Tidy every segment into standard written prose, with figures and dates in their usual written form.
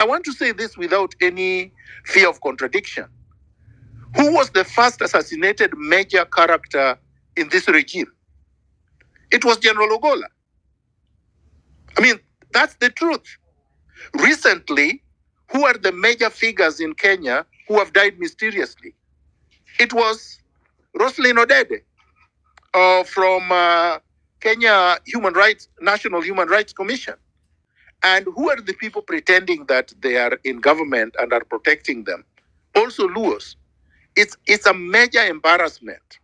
I want to say this without any fear of contradiction. Who was the first assassinated major character in this regime? It was General Ogola. I mean, that's the truth. Recently, who are the major figures in Kenya who have died mysteriously? It was Roslyn Odede from Kenya National Human Rights Commission. And who are the people pretending that they are in government and are protecting them? Also Luos. It's a major embarrassment.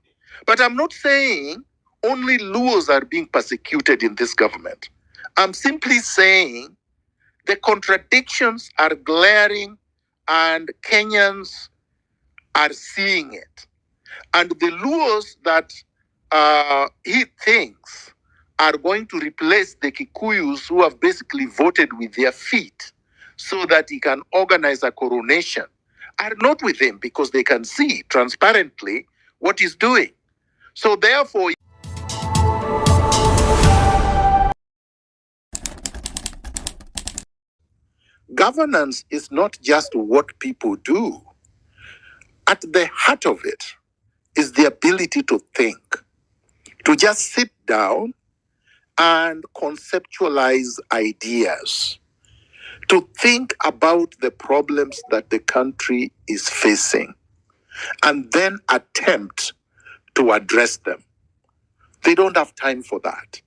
But I'm not saying only Luos are being persecuted in this government. I'm simply saying the contradictions are glaring and Kenyans are seeing it. And the Luos that he thinks are going to replace the Kikuyus who have basically voted with their feet so that he can organize a coronation are not with him because they can see transparently what he's doing. So therefore, governance is not just what people do. At the heart of it is the ability to think, to just sit down and conceptualize ideas, to think about the problems that the country is facing, and then attempt to address them. They don't have time for that.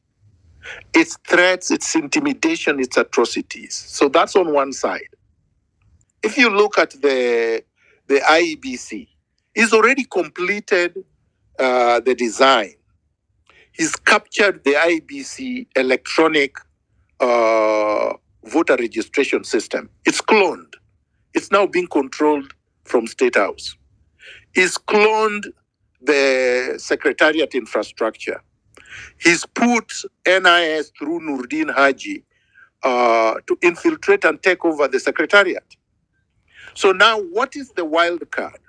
It's threats, it's intimidation, it's atrocities. So that's on one side. If you look at the IEBC, he's already completed the design. He's captured the IEBC electronic voter registration system. It's cloned. It's now being controlled from State House. He's cloned the Secretariat infrastructure. He's put NIS through Nurdin Haji to infiltrate and take over the Secretariat. So now what is the wild card?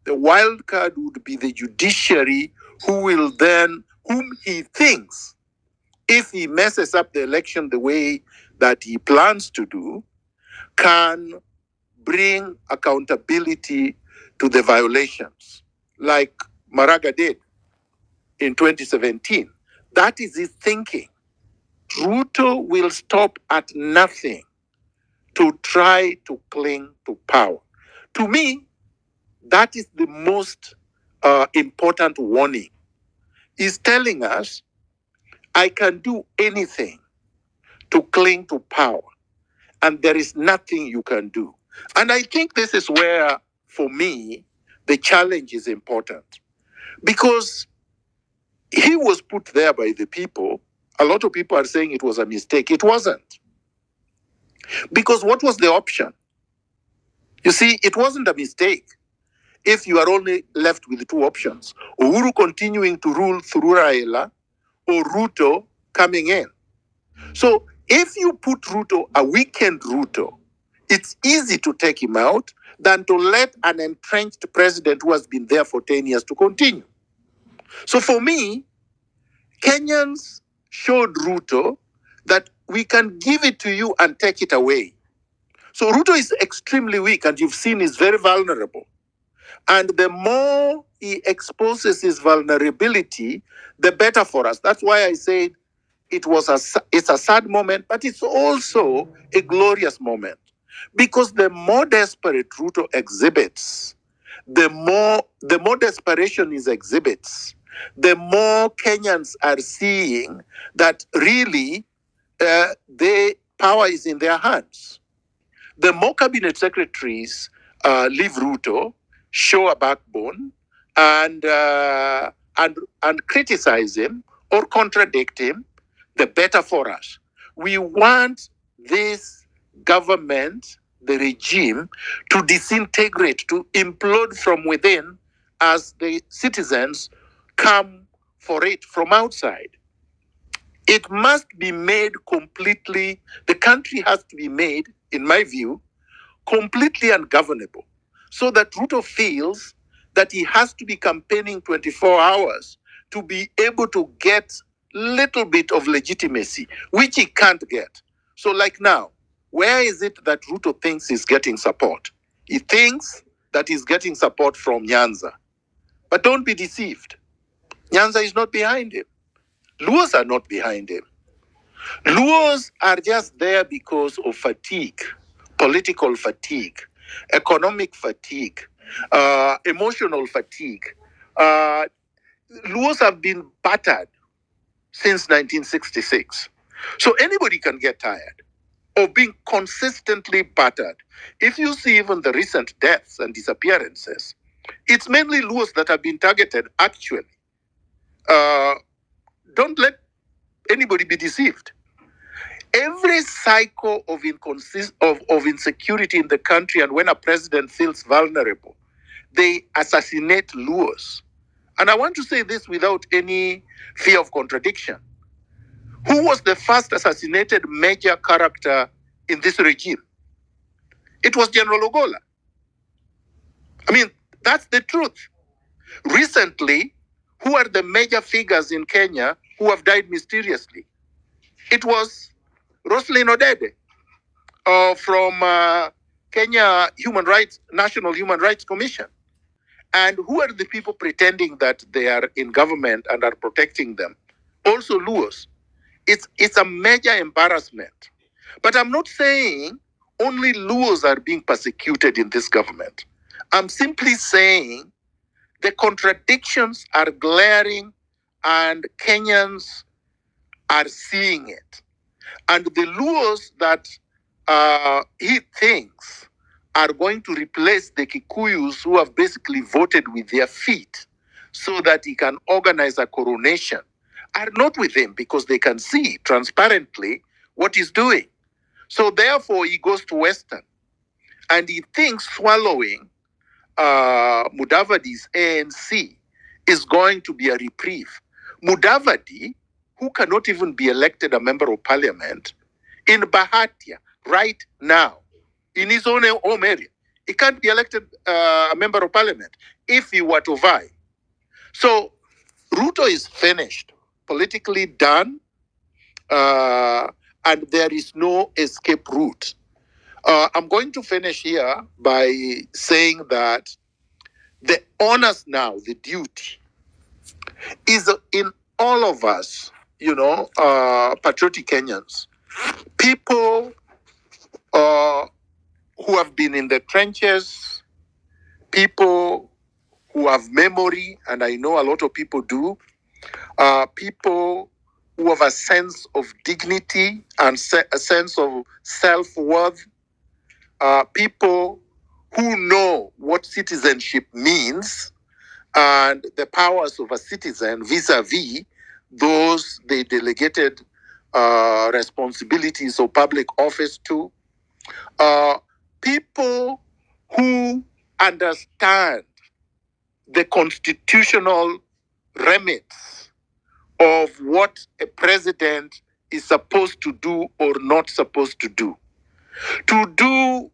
The wild card would be the judiciary whom he thinks, if he messes up the election the way that he plans to do, can bring accountability to the violations, like Maraga did in 2017. That is his thinking. Ruto will stop at nothing to try to cling to power. To me, that is the most important warning. He's telling us, I can do anything to cling to power, and there is nothing you can do. And I think this is where, for me, the challenge is important. Because he was put there by the people. A lot of people are saying it was a mistake. It wasn't. Because what was the option? You see, it wasn't a mistake if you are only left with two options. Uhuru continuing to rule through Raila or Ruto coming in. So if you put Ruto, a weakened Ruto, it's easy to take him out than to let an entrenched president who has been there for 10 years to continue. So for me, Kenyans showed Ruto that we can give it to you and take it away. So Ruto is extremely weak, and you've seen he's very vulnerable. And the more he exposes his vulnerability, the better for us. That's why I said it's a sad moment, but it's also a glorious moment. Because the more desperate Ruto exhibits, the more desperation he exhibits, the more Kenyans are seeing that really the power is in their hands. The more cabinet secretaries leave Ruto, show a backbone, and criticize him or contradict him, the better for us. We want this government, the regime, to disintegrate, to implode from within as the citizens come for it from outside. It must be made completely, the country has to be made, in my view, completely ungovernable, so that Ruto feels that he has to be campaigning 24 hours to be able to get little bit of legitimacy, which he can't get. So like now, Where is it that Ruto thinks he's getting support? He thinks that he's getting support from Nyanza. But don't be deceived. Nyanza is not behind him. Luos are not behind him. Luos are just there because of fatigue, political fatigue, economic fatigue, emotional fatigue. Luos have been battered since 1966. So anybody can get tired of being consistently battered. If you see even the recent deaths and disappearances, it's mainly Luos that have been targeted, actually. Don't let anybody be deceived. Every cycle of insecurity in the country, and when a president feels vulnerable, they assassinate Luos. And I want to say this without any fear of contradiction. Who was the first assassinated major character in this regime? It was General Ogola. I mean, that's the truth. Recently, who are the major figures in Kenya who have died mysteriously? It was Roslyn Odede from Kenya National Human Rights Commission. And who are the people pretending that they are in government and are protecting them? Also Luos. It's a major embarrassment. But I'm not saying only Luos are being persecuted in this government. I'm simply saying the contradictions are glaring and Kenyans are seeing it. And the Luos that he thinks are going to replace the Kikuyus who have basically voted with their feet so that he can organize a coronation are not with him because they can see transparently what he's doing. So therefore, he goes to Western and he thinks swallowing Mudavadi's ANC is going to be a reprieve. Mudavadi, who cannot even be elected a member of parliament, in Bahatia right now, in his own home area, he can't be elected a member of parliament if he were to vie. So Ruto is finished, politically done, and there is no escape route. I'm going to finish here by saying that the onus now, the duty, is in all of us, patriotic Kenyans, people who have been in the trenches, people who have memory, and I know a lot of people do, people who have a sense of dignity and a sense of self-worth, people who know what citizenship means and the powers of a citizen vis-a-vis those they delegated responsibilities of public office to, people who understand the constitutional remits of what a president is supposed to do or not supposed to do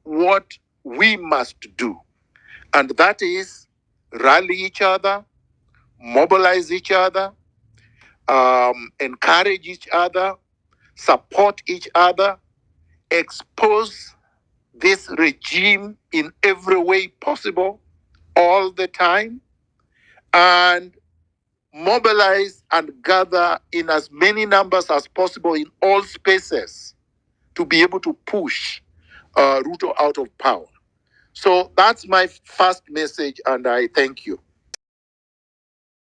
what we must do. And that is rally each other, mobilize each other, encourage each other, support each other, expose this regime in every way possible, all the time, and mobilize and gather in as many numbers as possible in all spaces to be able to push Ruto out of power. So that's my first message, and I thank you.